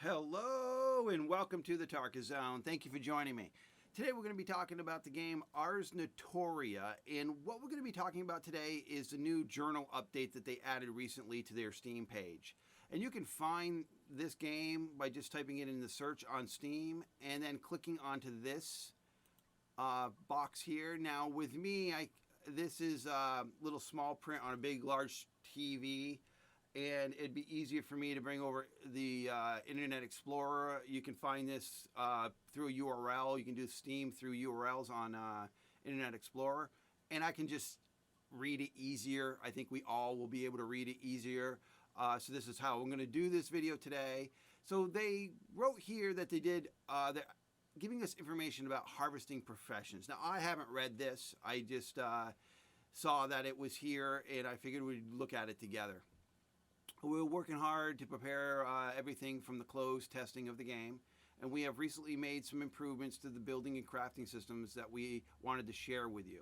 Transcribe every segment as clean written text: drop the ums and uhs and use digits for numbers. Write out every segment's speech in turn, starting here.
Hello and welcome to the Tarka Zone. Thank you for joining me. Today we're going to be talking about the game Ars Notoria, and what we're going to be talking about today is the new journal update that they added recently to their Steam page. And you can find this game by just typing it in the search on Steam and then clicking onto this box here. Now with me, this is a little small print on a big large TV, and it'd be easier for me to bring over the Internet Explorer. You can find this through a URL. You can do Steam through URLs on Internet Explorer, and I can just read it easier. I think we all will be able to read it easier. So this is how I'm going to do this video today. So they wrote here that they did, they're giving us information about harvesting professions. Now I haven't read this. I just saw that it was here, and I figured we'd look at it together. We're working hard to prepare everything from the closed testing of the game, and we have recently made some improvements to the building and crafting systems that we wanted to share with you.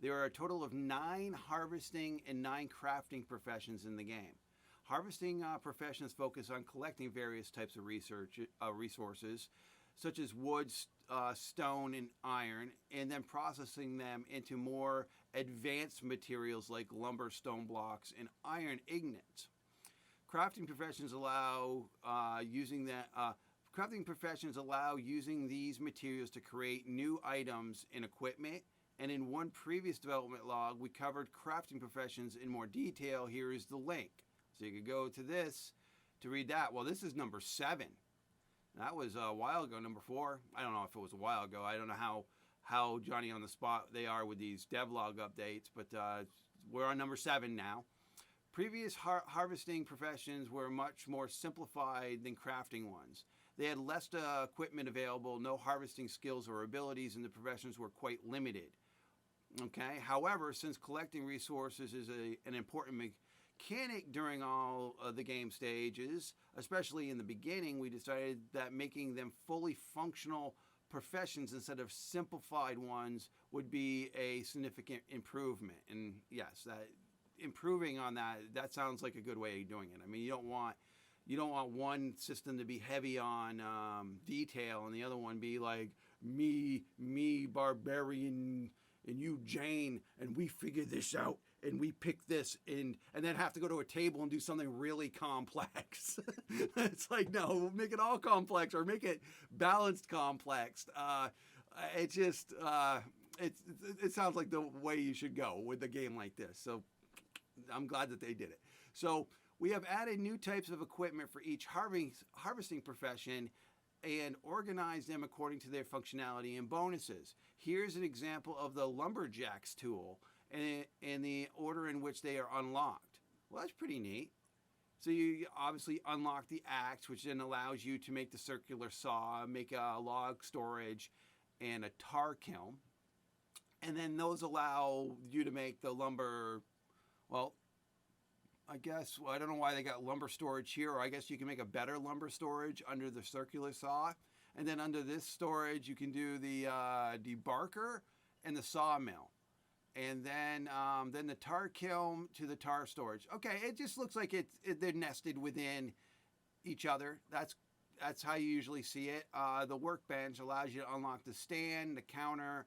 There are a total of 9 harvesting and 9 crafting professions in the game. Harvesting professions focus on collecting various types of resources, such as wood, stone, and iron, and then processing them into more advanced materials like lumber, stone blocks, and iron ingots. Crafting professions allow using these materials to create new items and equipment. And in one previous development log, we covered crafting professions in more detail. Here is the link, so you could go to this to read that. Well, this is number 7. That was a while ago. Number 4. I don't know if it was a while ago. I don't know how Johnny on the spot they are with these devlog updates, but we're on number 7 now. Previous harvesting professions were much more simplified than crafting ones. They had less equipment available, no harvesting skills or abilities, and the professions were quite limited. Okay. However, since collecting resources is an important mechanic during all of the game stages, especially in the beginning, we decided that making them fully functional professions instead of simplified ones would be a significant improvement. And yes, that improving on that sounds like a good way of doing it. I mean, you don't want one system to be heavy on detail and the other one be like me barbarian and you Jane, and we figure this out and we pick this and then have to go to a table and do something really complex. It's like, no, make it all complex or make it balanced complex. It sounds like the way you should go with a game like this. So I'm glad that they did it. So we have added new types of equipment for each harvesting profession and organized them according to their functionality and bonuses. Here's an example of the lumberjacks tool and the order in which they are unlocked. Well, that's pretty neat. So you obviously unlock the axe, which then allows you to make the circular saw, make a log storage, and a tar kiln. And then those allow you to make the lumber. Well, I don't know why they got lumber storage here, or I guess you can make a better lumber storage under the circular saw. And then under this storage, you can do the debarker and the sawmill. And then the tar kiln to the tar storage. Okay, it just looks like they're nested within each other. That's how you usually see it. The workbench allows you to unlock the stand, the counter,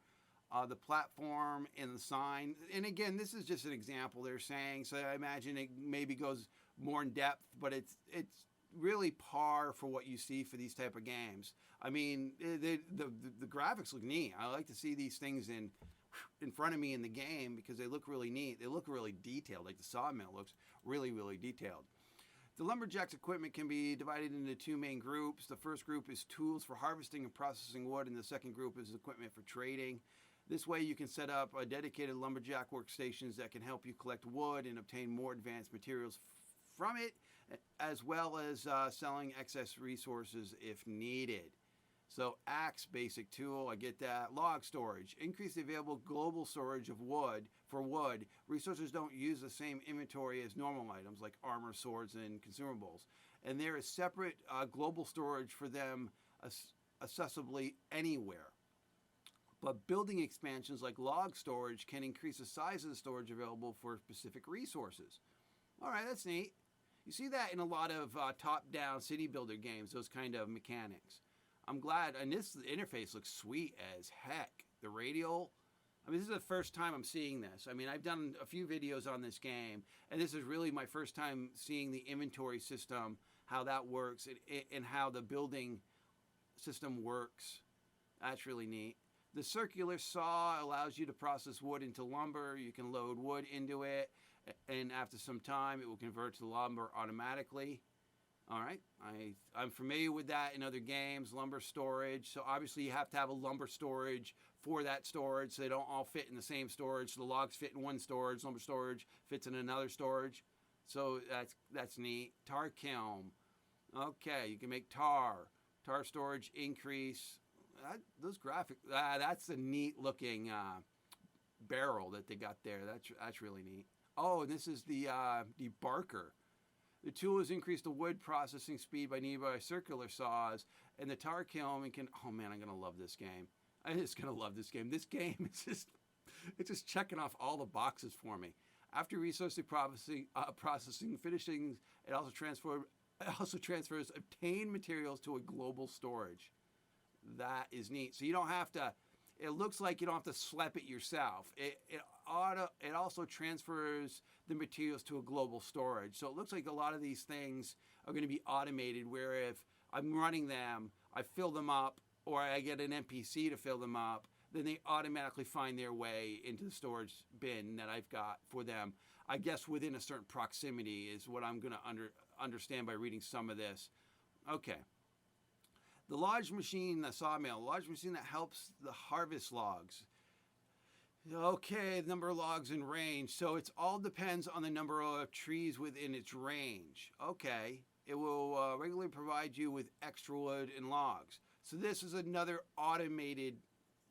the platform, and the sign. And again, this is just an example they're saying, so I imagine it maybe goes more in depth, but it's really par for what you see for these type of games. I mean, the graphics look neat. I like to see these things in front of me in the game because they look really neat. They look really detailed, like the sawmill looks really, really detailed. The lumberjacks equipment can be divided into 2 main groups. The first group is tools for harvesting and processing wood, and the second group is equipment for trading. This way you can set up dedicated lumberjack workstations that can help you collect wood and obtain more advanced materials from it, as well as selling excess resources if needed. So axe, basic tool, I get that. Log storage, increase the available global storage of wood. For wood, resources don't use the same inventory as normal items like armor, swords, and consumables. And there is separate global storage for them accessibly anywhere. But building expansions like log storage can increase the size of the storage available for specific resources. All right, that's neat. You see that in a lot of top-down city builder games, those kind of mechanics. I'm glad, and this interface looks sweet as heck. The radial, I mean, this is the first time I'm seeing this. I mean, I've done a few videos on this game, and this is really my first time seeing the inventory system, how that works, and how the building system works. That's really neat. The circular saw allows you to process wood into lumber. You can load wood into it, and after some time, it will convert to lumber automatically. All right, I'm familiar with that in other games, lumber storage. So obviously you have to have a lumber storage for that storage, so they don't all fit in the same storage. So the logs fit in one storage, lumber storage fits in another storage. So that's neat. Tar kiln. Okay, you can make tar. Tar storage increase. Those graphics, that's a neat looking barrel that they got there. That's really neat. Oh, and this is the debarker. The tool has increased the wood processing speed by nearby circular saws, and the tar kiln can. Oh man, I'm gonna love this game. I'm just gonna love this game. This game is just checking off all the boxes for me. After resource processing, finishing, it also transfers obtained materials to a global storage. That is neat. So you don't have to. It looks like you don't have to slap it yourself. It also transfers the materials to a global storage. So it looks like a lot of these things are going to be automated, where if I'm running them, I fill them up, or I get an NPC to fill them up, then they automatically find their way into the storage bin that I've got for them. I guess within a certain proximity is what I'm going to understand by reading some of this. Okay. The large machine, the sawmill, a large machine that helps the harvest logs. Okay, the number of logs in range. So it all depends on the number of trees within its range. Okay, it will regularly provide you with extra wood and logs. So this is another automated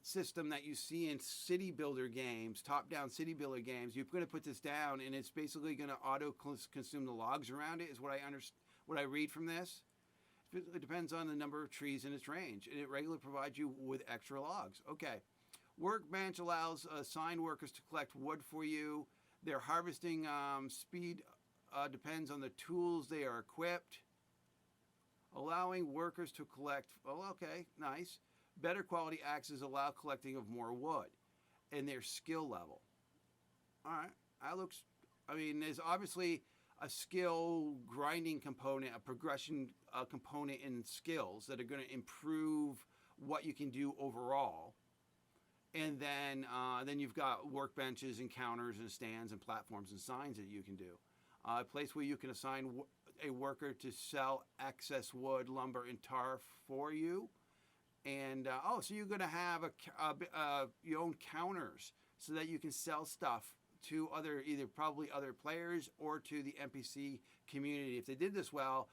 system that you see in city builder games, top-down city builder games. You're going to put this down, and it's basically going to auto-consume the logs around it, is what I read from this. It depends on the number of trees in its range, and it regularly provides you with extra logs. Okay. Workbench allows assigned workers to collect wood for you. Their harvesting speed depends on the tools they are equipped. Allowing workers to collect, oh, okay, nice. Better quality axes allow collecting of more wood, and their skill level. All right, that looks, I mean, there's obviously a skill grinding component, a progression component in skills that are going to improve what you can do overall. And then you've got workbenches and counters and stands and platforms and signs that you can do. A place where you can assign a worker to sell excess wood, lumber, and tar for you. And so you're going to have your own counters so that you can sell stuff to either probably other players or to the NPC community. If they did this well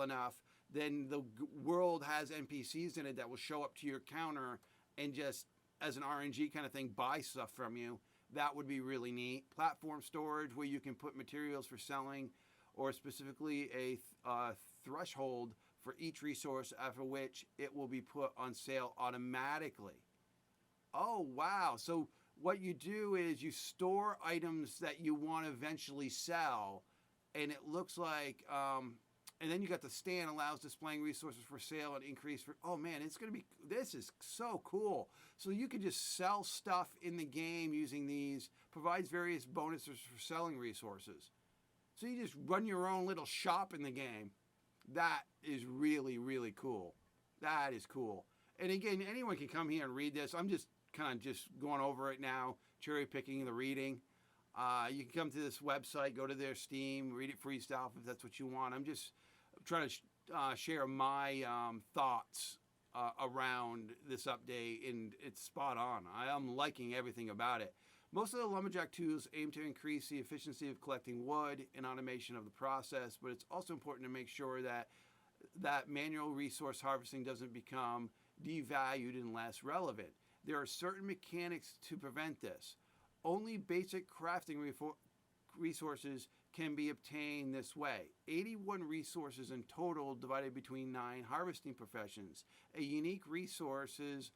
enough, then the world has NPCs in it that will show up to your counter and just, as an RNG kind of thing, buy stuff from you. That would be really neat. Platform storage, where you can put materials for selling, or specifically a threshold for each resource, after which it will be put on sale automatically. Oh, wow. So what you do is you store items that you want to eventually sell, and it looks like, and then you got the stand allows displaying resources for sale and increase for, oh man, this is so cool. So you can just sell stuff in the game using these, provides various bonuses for selling resources. So you just run your own little shop in the game. That is really, really cool. That is cool. And again, anyone can come here and read this. I'm just kind of just going over it now, cherry picking the reading. You can come to this website, go to their Steam, read it for yourself if that's what you want. I'm just trying to share my thoughts around this update, and it's spot on. I am liking everything about it. Most of the Lumberjack tools aim to increase the efficiency of collecting wood and automation of the process, but it's also important to make sure that manual resource harvesting doesn't become devalued and less relevant. There are certain mechanics to prevent this. Only basic crafting resources can be obtained this way. 81 resources in total divided between 9 harvesting professions. Unique resources,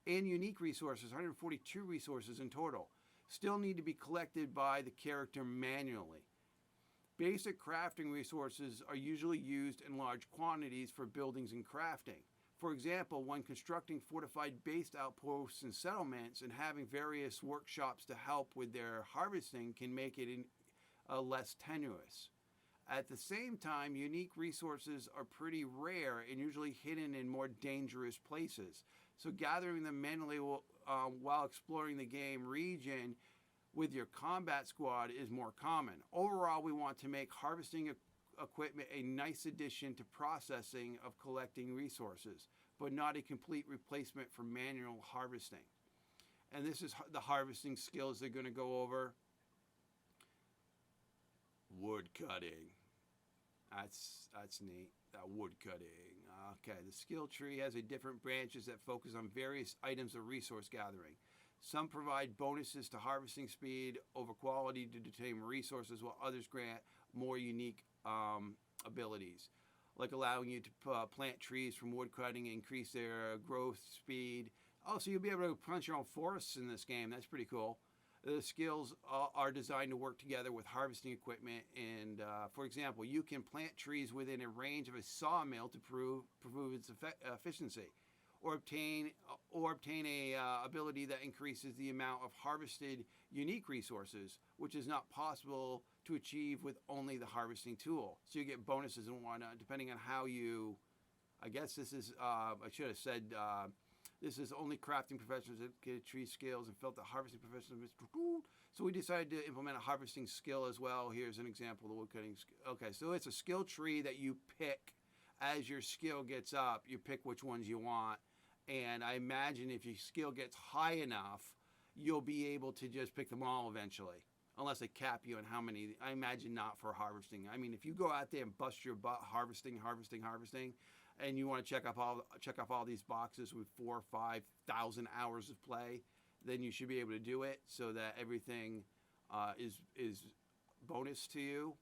142 resources in total, still need to be collected by the character manually. Basic crafting resources are usually used in large quantities for buildings and crafting. For example, when constructing fortified base outposts and settlements and having various workshops to help with their harvesting can make it less tenuous. At the same time, unique resources are pretty rare and usually hidden in more dangerous places. So, gathering them manually while exploring the game region with your combat squad is more common. Overall, we want to make harvesting equipment a nice addition to processing of collecting resources, but not a complete replacement for manual harvesting. And this is the harvesting skills they're going to go over. Wood cutting. That's neat. Wood cutting. Okay, the skill tree has a different branches that focus on various items of resource gathering. Some provide bonuses to harvesting speed over quality to determine resources, while others grant more unique abilities, like allowing you to plant trees from wood cutting and increase their growth speed. Oh, so you'll be able to plant your own forests in this game. That's pretty cool. The skills are designed to work together with harvesting equipment, and for example, you can plant trees within a range of a sawmill to prove its efficiency, or obtain a ability that increases the amount of harvested unique resources, which is not possible to achieve with only the harvesting tool. So you get bonuses and whatnot depending on how you. I guess this is. I should have said. This is only crafting professionals that get tree skills and felt the harvesting professionals. So we decided to implement a harvesting skill as well. Here's an example of the woodcutting skill. Okay, so it's a skill tree that you pick as your skill gets up. You pick which ones you want. And I imagine if your skill gets high enough, you'll be able to just pick them all eventually. Unless they cap you on how many. I imagine not for harvesting. I mean, if you go out there and bust your butt harvesting, and you want to check off all these boxes with 4,000 or 5,000 hours of play, then you should be able to do it so that everything is bonus to you.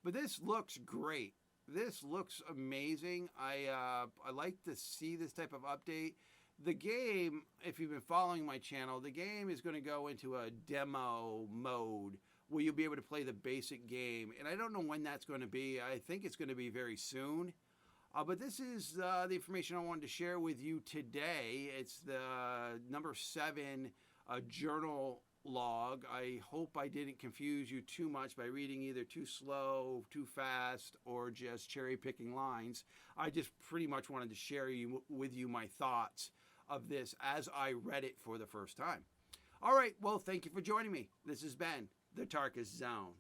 But this looks great. This looks amazing. I like to see this type of update. The game, if you've been following my channel, the game is going to go into a demo mode where you'll be able to play the basic game. And I don't know when that's going to be. I think it's going to be very soon. But this is the information I wanted to share with you today. It's the number 7 journal log. I hope I didn't confuse you too much by reading either too slow, too fast, or just cherry picking lines. I just pretty much wanted to share with you my thoughts of this as I read it for the first time. All right, well, thank you for joining me. This has been the Tarkus Zone.